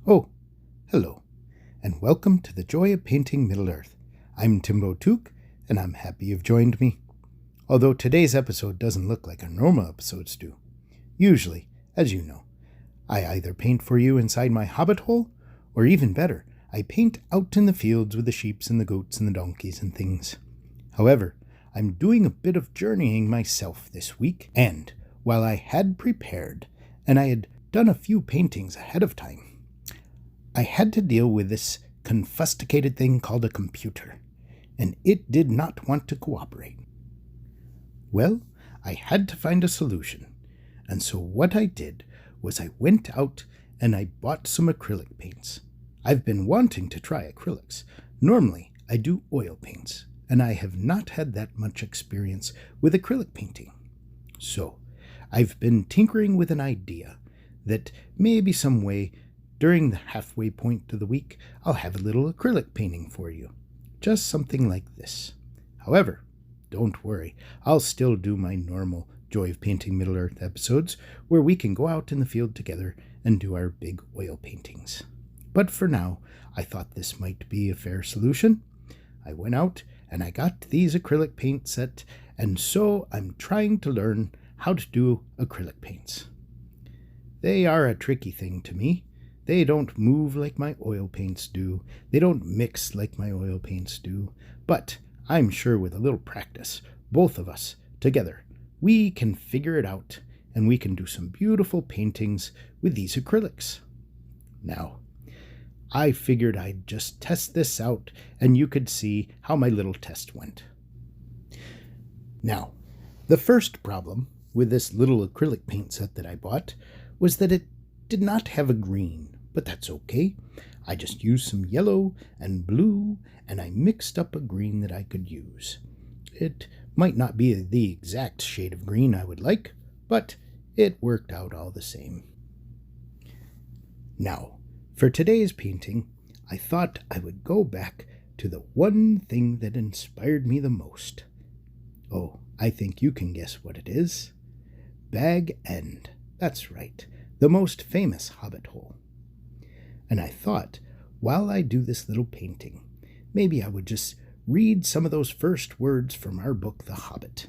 Oh, hello, and welcome to the Joy of Painting Middle-earth. I'm Timbo, and I'm happy you've joined me. Although today's episode doesn't look like our normal episodes do. Usually, as you know, I either paint for you inside my hobbit hole, or even better, I paint out in the fields with the sheeps and the goats and the donkeys and things. However, I'm doing a bit of journeying myself this week, and while I had prepared, and I had done a few paintings ahead of time, I had to deal with this confusticated thing called a computer, and it did not want to cooperate. Well, I had to find a solution, and so what I did was I went out and I bought some acrylic paints. I've been wanting to try acrylics. Normally, I do oil paints, and I have not had that much experience with acrylic painting. So, I've been tinkering with an idea that maybe some way during the halfway point of the week, I'll have a little acrylic painting for you. Just something like this. However, don't worry, I'll still do my normal Joy of Painting Middle-earth episodes where we can go out in the field together and do our big oil paintings. But for now, I thought this might be a fair solution. I went out and I got these acrylic paint set, and so I'm trying to learn how to do acrylic paints. They are a tricky thing to me. They don't move like my oil paints do. They don't mix like my oil paints do. But I'm sure with a little practice, both of us together, we can figure it out, and we can do some beautiful paintings with these acrylics. Now, I figured I'd just test this out, and you could see how my little test went. Now, the first problem with this little acrylic paint set that I bought was that it did not have a green. But that's okay. I just used some yellow and blue, and I mixed up a green that I could use. It might not be the exact shade of green I would like, but it worked out all the same. Now, for today's painting, I thought I would go back to the one thing that inspired me the most. Oh, I think you can guess what it is. Bag End. That's right, the most famous hobbit hole. And I thought, while I do this little painting, maybe I would just read some of those first words from our book, The Hobbit.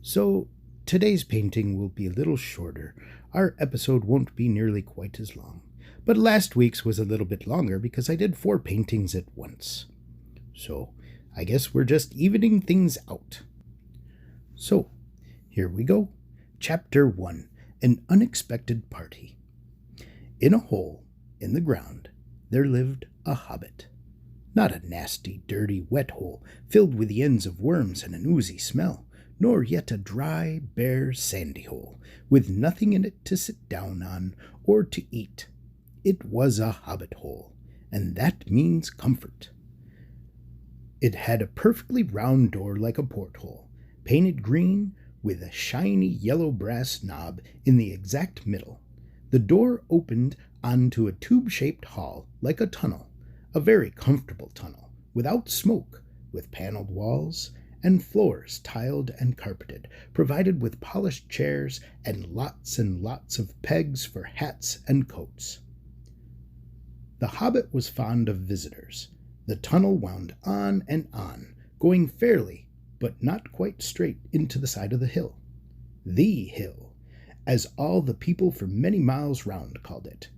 So, today's painting will be a little shorter. Our episode won't be nearly quite as long. But last week's was a little bit longer because I did 4 paintings at once. So, I guess we're just evening things out. So, here we go. Chapter 1, An Unexpected Party. In a hole in the ground there lived a hobbit. Not a nasty, dirty, wet hole filled with the ends of worms and an oozy smell, nor yet a dry, bare, sandy hole with nothing in it to sit down on or to eat. It was a hobbit hole, and that means comfort. It had a perfectly round door like a porthole, painted green with a shiny yellow brass knob in the exact middle. The door opened onto a tube-shaped hall like a tunnel, a very comfortable tunnel, without smoke, with paneled walls and floors tiled and carpeted, provided with polished chairs and lots of pegs for hats and coats. The hobbit was fond of visitors. The tunnel wound on and on, going fairly, but not quite straight into the side of the hill. The hill, as all the people for many miles round called it,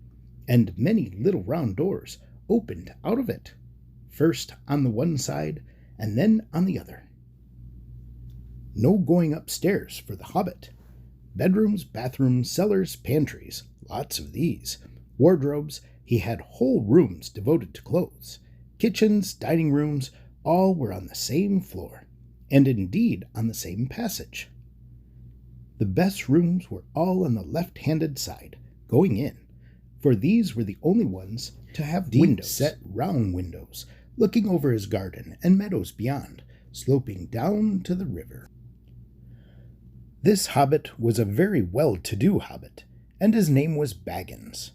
and many little round doors opened out of it, first on the one side and then on the other. No going upstairs for the hobbit. Bedrooms, bathrooms, cellars, pantries, lots of these. Wardrobes, he had whole rooms devoted to clothes. Kitchens, dining rooms, all were on the same floor, and indeed on the same passage. The best rooms were all on the left-handed side, going in, for these were the only ones to have windows, set round windows, looking over his garden and meadows beyond, sloping down to the river. This hobbit was a very well-to-do hobbit, and his name was Baggins.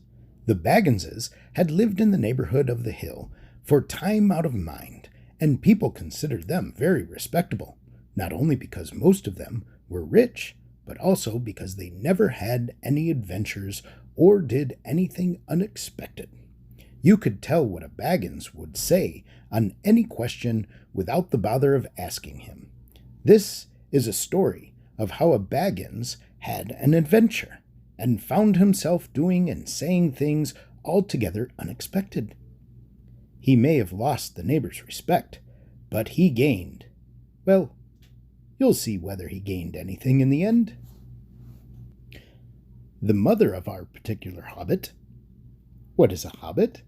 The Bagginses had lived in the neighborhood of the hill for time out of mind, and people considered them very respectable, not only because most of them were rich, but also because they never had any adventures or did anything unexpected. You could tell what a Baggins would say on any question without the bother of asking him. This is a story of how a Baggins had an adventure and found himself doing and saying things altogether unexpected. He may have lost the neighbor's respect, but he gained. Well, you'll see whether he gained anything in the end. The mother of our particular hobbit. What is a hobbit?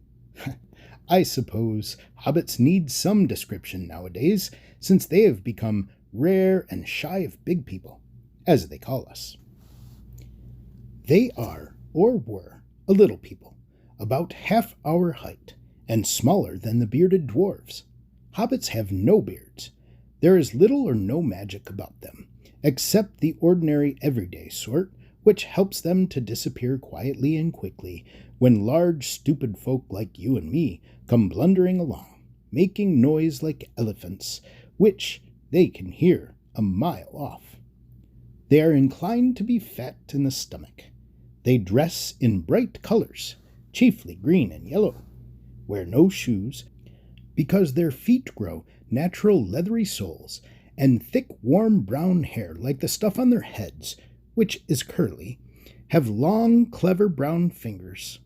I suppose hobbits need some description nowadays, since they have become rare and shy of big people, as they call us. They are, or were, a little people, about half our height, and smaller than the bearded dwarves. Hobbits have no beards. There is little or no magic about them, except the ordinary everyday sort, which helps them to disappear quietly and quickly when large, stupid folk like you and me come blundering along, making noise like elephants, which they can hear a mile off. They are inclined to be fat in the stomach. They dress in bright colors, chiefly green and yellow, wear no shoes, because their feet grow natural leathery soles, and thick warm brown hair like the stuff on their heads, which is curly, have long clever brown fingers,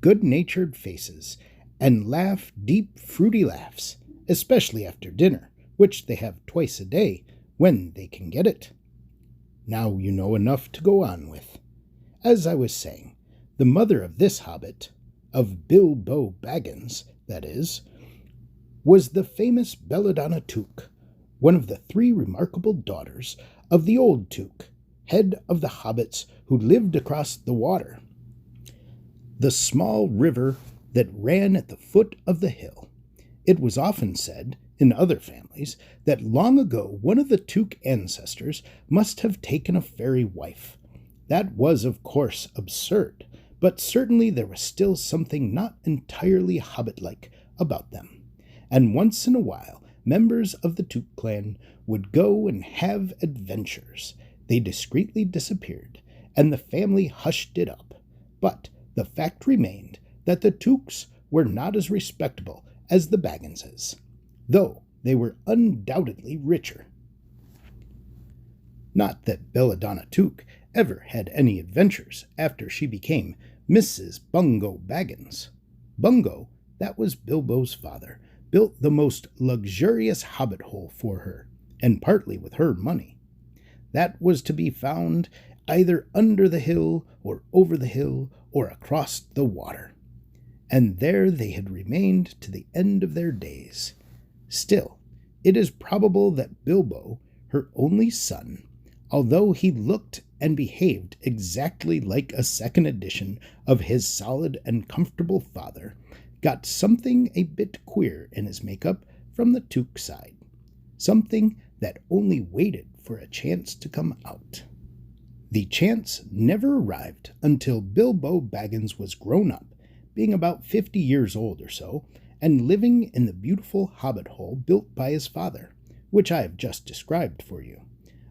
good-natured faces, and laugh deep fruity laughs, especially after dinner, which they have twice a day when they can get it. Now you know enough to go on with. As I was saying, the mother of this hobbit, of Bilbo Baggins, that is, was the famous Belladonna Took, one of the 3 remarkable daughters of the old Took, head of the hobbits who lived across the water, the small river that ran at the foot of the hill. It was often said, in other families, that long ago one of the Took ancestors must have taken a fairy wife. That was, of course, absurd, but certainly there was still something not entirely hobbit-like about them, and once in a while members of the Took clan would go and have adventures. They discreetly disappeared, and the family hushed it up, but the fact remained that the Tooks were not as respectable as the Bagginses, though they were undoubtedly richer. Not that Belladonna Took ever had any adventures after she became Mrs. Bungo Baggins. Bungo, that was Bilbo's father, built the most luxurious hobbit hole for her, and partly with her money. That was to be found either under the hill or over the hill or across the water. And there they had remained to the end of their days. Still, it is probable that Bilbo, her only son, although he looked and behaved exactly like a second edition of his solid and comfortable father, got something a bit queer in his makeup from the Took side, something that only waited for a chance to come out. The chance never arrived until Bilbo Baggins was grown up, being about 50 years old or so, and living in the beautiful hobbit hole built by his father, which I have just described for you,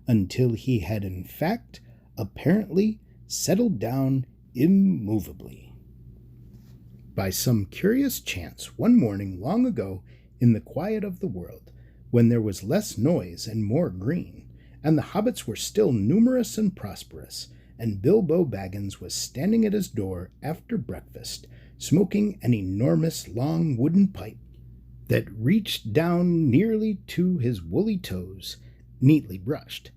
until he had in fact apparently settled down immovably. By some curious chance, one morning long ago in the quiet of the world, when there was less noise and more green, and the hobbits were still numerous and prosperous, and Bilbo Baggins was standing at his door after breakfast, smoking an enormous long wooden pipe that reached down nearly to his woolly toes, neatly brushed,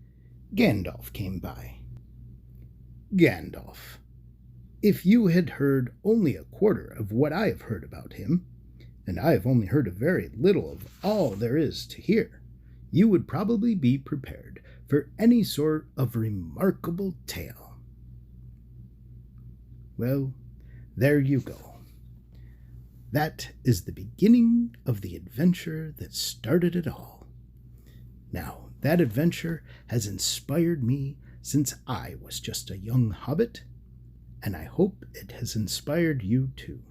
Gandalf came by. Gandalf. If you had heard only a quarter of what I have heard about him, and I have only heard a very little of all there is to hear, you would probably be prepared for any sort of remarkable tale. Well, there you go. That is the beginning of the adventure that started it all. Now, that adventure has inspired me since I was just a young hobbit, and I hope it has inspired you too.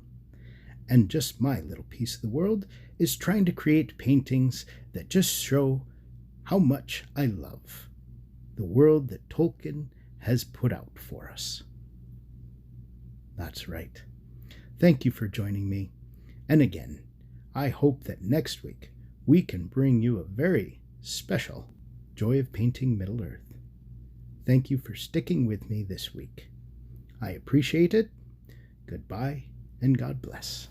And just my little piece of the world is trying to create paintings that just show how much I love the world that Tolkien has put out for us. That's right. Thank you for joining me. And again, I hope that next week we can bring you a very special Joy of Painting Middle-earth. Thank you for sticking with me this week. I appreciate it. Goodbye and God bless.